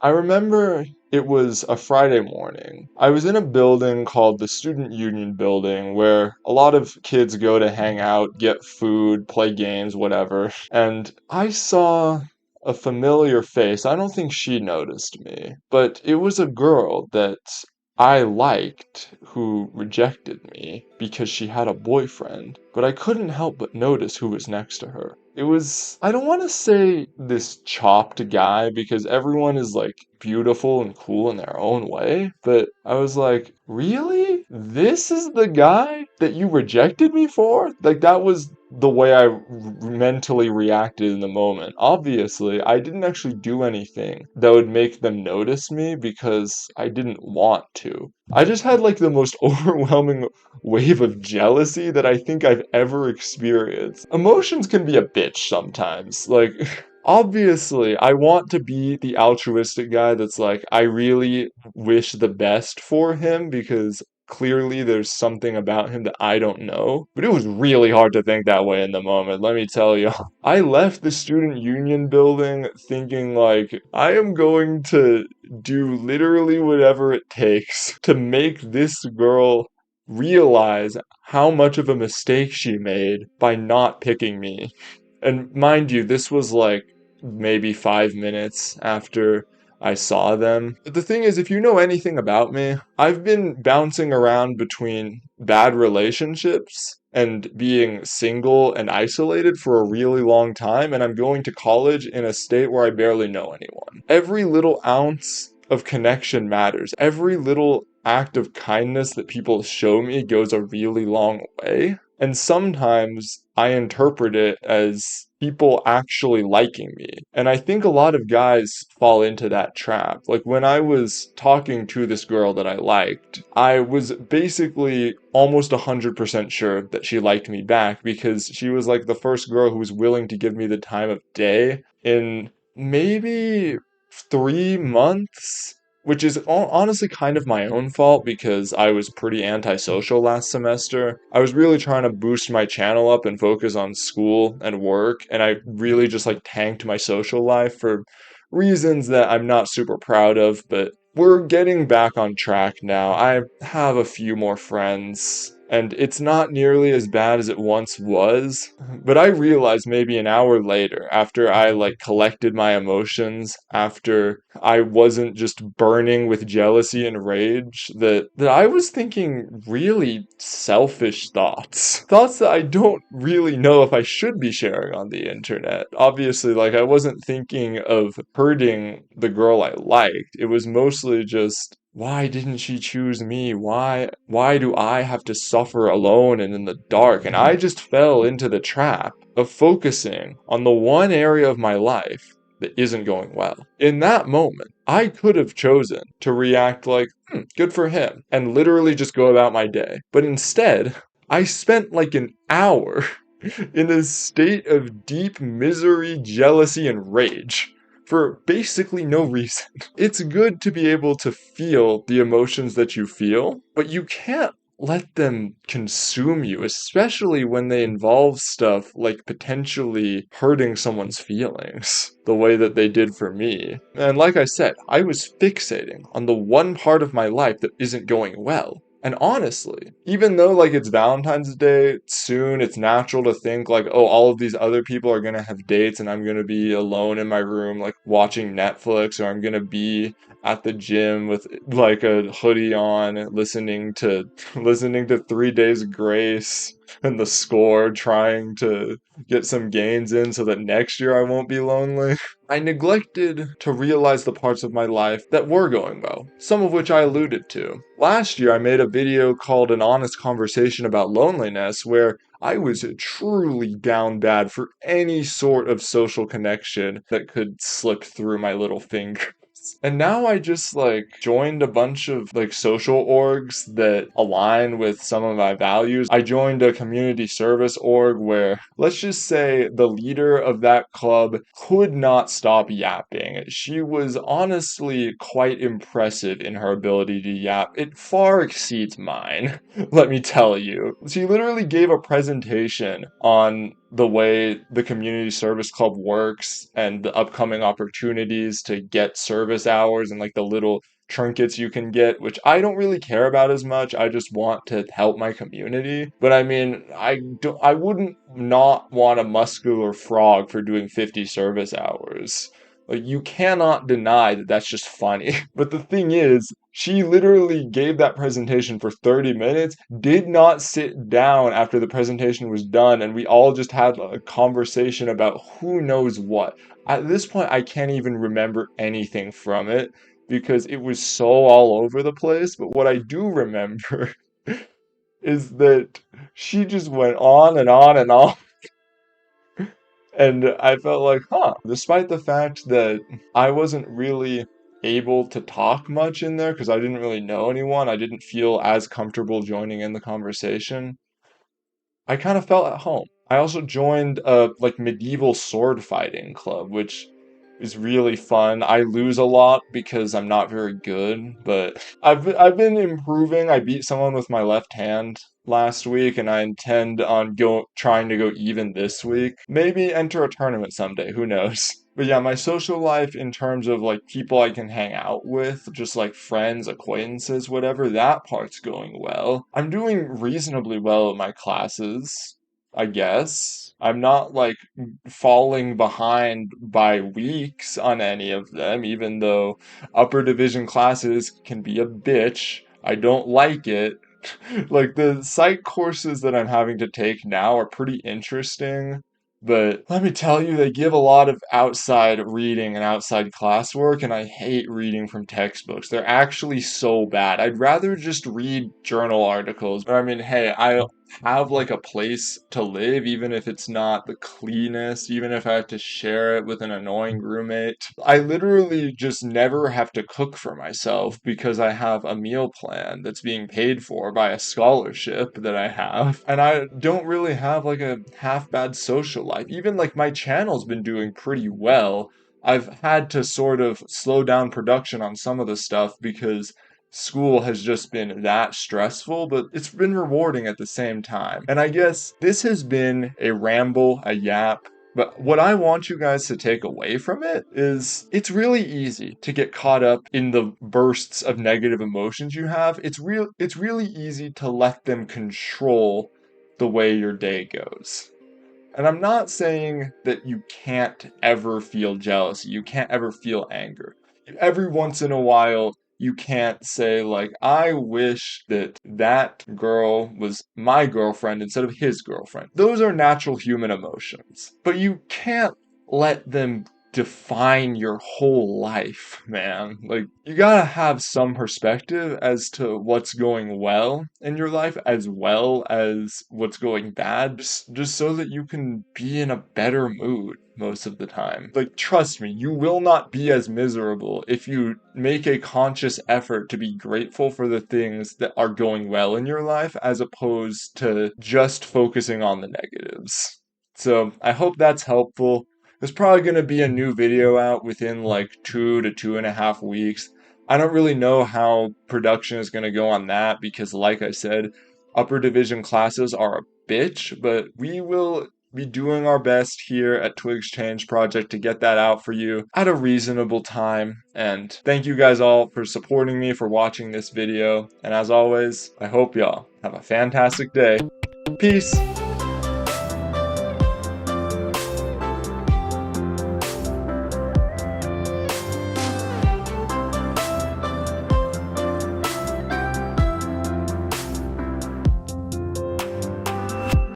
I remember it was a Friday morning. I was in a building called the Student Union Building where a lot of kids go to hang out, get food, play games, whatever. And I saw a familiar face. I don't think she noticed me, but it was a girl that I liked who rejected me because she had a boyfriend, but I couldn't help but notice who was next to her. It was, I don't want to say this chopped guy because everyone is like beautiful and cool in their own way, but I was like, really? This is the guy that you rejected me for? Like, that was the way mentally reacted in the moment. Obviously, I didn't actually do anything that would make them notice me because I didn't want to. I just had like the most overwhelming wave of jealousy that I think I've ever experienced. Emotions can be a bitch sometimes. Like, obviously, I want to be the altruistic guy that's like, I really wish the best for him because clearly there's something about him that I don't know. But it was really hard to think that way in the moment, let me tell you. I left the student union building thinking like I am going to do literally whatever it takes to make this girl realize how much of a mistake she made by not picking me. And mind you, this was like maybe 5 minutes after I saw them. But the thing is, if you know anything about me, I've been bouncing around between bad relationships and being single and isolated for a really long time, and I'm going to college in a state where I barely know anyone. Every little ounce of connection matters. Every little act of kindness that people show me goes a really long way. And sometimes I interpret it as people actually liking me. And I think a lot of guys fall into that trap. Like when I was talking to this girl that I liked, I was basically almost 100% sure that she liked me back because she was like the first girl who was willing to give me the time of day in maybe 3 months, which is honestly kind of my own fault because I was pretty antisocial last semester. I was really trying to boost my channel up and focus on school and work, and I really just like tanked my social life for reasons that I'm not super proud of, but we're getting back on track now. I have a few more friends, and it's not nearly as bad as it once was. But I realized maybe an hour later, after I like collected my emotions, after I wasn't just burning with jealousy and rage, that I was thinking really selfish thoughts. Thoughts that I don't really know if I should be sharing on the internet. Obviously, like I wasn't thinking of hurting the girl I liked. It was mostly just why didn't she choose me? Why do I have to suffer alone and in the dark? And I just fell into the trap of focusing on the one area of my life that isn't going well. In that moment, I could have chosen to react like, good for him, and literally just go about my day. But instead, I spent like an hour in a state of deep misery, jealousy, and rage for basically no reason. It's good to be able to feel the emotions that you feel, but you can't let them consume you, especially when they involve stuff like potentially hurting someone's feelings, the way that they did for me. And like I said, I was fixating on the one part of my life that isn't going well. And honestly, even though like it's Valentine's Day soon, it's natural to think like, oh, all of these other people are gonna have dates and I'm gonna be alone in my room like watching Netflix, or I'm gonna be at the gym with like a hoodie on listening to listening to 3 Days Grace and The Score, trying to get some gains in so that next year I won't be lonely. I neglected to realize the parts of my life that were going well, some of which I alluded to. Last year I made a video called An Honest Conversation About Loneliness where I was truly down bad for any sort of social connection that could slip through my little fingers. And now I just like joined a bunch of like social orgs that align with some of my values. I joined a community service org where, let's just say, the leader of that club could not stop yapping. She was honestly quite impressive in her ability to yap. It far exceeds mine, let me tell you. She literally gave a presentation on the way the community service club works and the upcoming opportunities to get service hours and like the little trinkets you can get, which I don't really care about as much. I just want to help my community. But I mean, I wouldn't not want a muscular frog for doing 50 service hours. Like, you cannot deny that that's just funny. But the thing is, she literally gave that presentation for 30 minutes, did not sit down after the presentation was done, and we all just had a conversation about who knows what. At this point, I can't even remember anything from it because it was so all over the place. But what I do remember is that she just went on and on and on. And I felt like, huh, despite the fact that I wasn't really able to talk much in there because I didn't really know anyone, I didn't feel as comfortable joining in the conversation. I kind of felt at home. I also joined a like medieval sword fighting club, which is really fun. I lose a lot because I'm not very good, but I've been improving. I beat someone with my left hand last week, and I intend on go trying to go even this week. Maybe enter a tournament someday, who knows? But yeah, my social life in terms of like people I can hang out with, just like friends, acquaintances, whatever, that part's going well. I'm doing reasonably well at my classes, I guess. I'm not like falling behind by weeks on any of them, even though upper division classes can be a bitch. I don't like it. Like the psych courses that I'm having to take now are pretty interesting, but let me tell you, they give a lot of outside reading and outside classwork, and I hate reading from textbooks. They're actually so bad. I'd rather just read journal articles. But I mean, hey, I have like a place to live, even if it's not the cleanest, even if I have to share it with an annoying roommate. I literally just never have to cook for myself because I have a meal plan that's being paid for by a scholarship that I have. And I don't really have like a half bad social life. Even like my channel's been doing pretty well. I've had to sort of slow down production on some of the stuff because school has just been that stressful, but it's been rewarding at the same time. And I guess this has been a ramble, a yap. But what I want you guys to take away from it is it's really easy to get caught up in the bursts of negative emotions you have. It's really easy to let them control the way your day goes. And I'm not saying that you can't ever feel jealousy, you can't ever feel anger. Every once in a while, you can't say, like, I wish that that girl was my girlfriend instead of his girlfriend. Those are natural human emotions. But you can't let them define your whole life, man. Like, you gotta have some perspective as to what's going well in your life as well as what's going bad, just so that you can be in a better mood most of the time. Like, trust me, you will not be as miserable if you make a conscious effort to be grateful for the things that are going well in your life as opposed to just focusing on the negatives. So, I hope that's helpful. There's probably going to be a new video out within like 2 to 2.5 weeks. I don't really know how production is going to go on that because, like I said, upper division classes are a bitch, but we will be doing our best here at Twigs Change Project to get that out for you at a reasonable time. And thank you guys all for supporting me, for watching this video. And as always, I hope y'all have a fantastic day. Peace.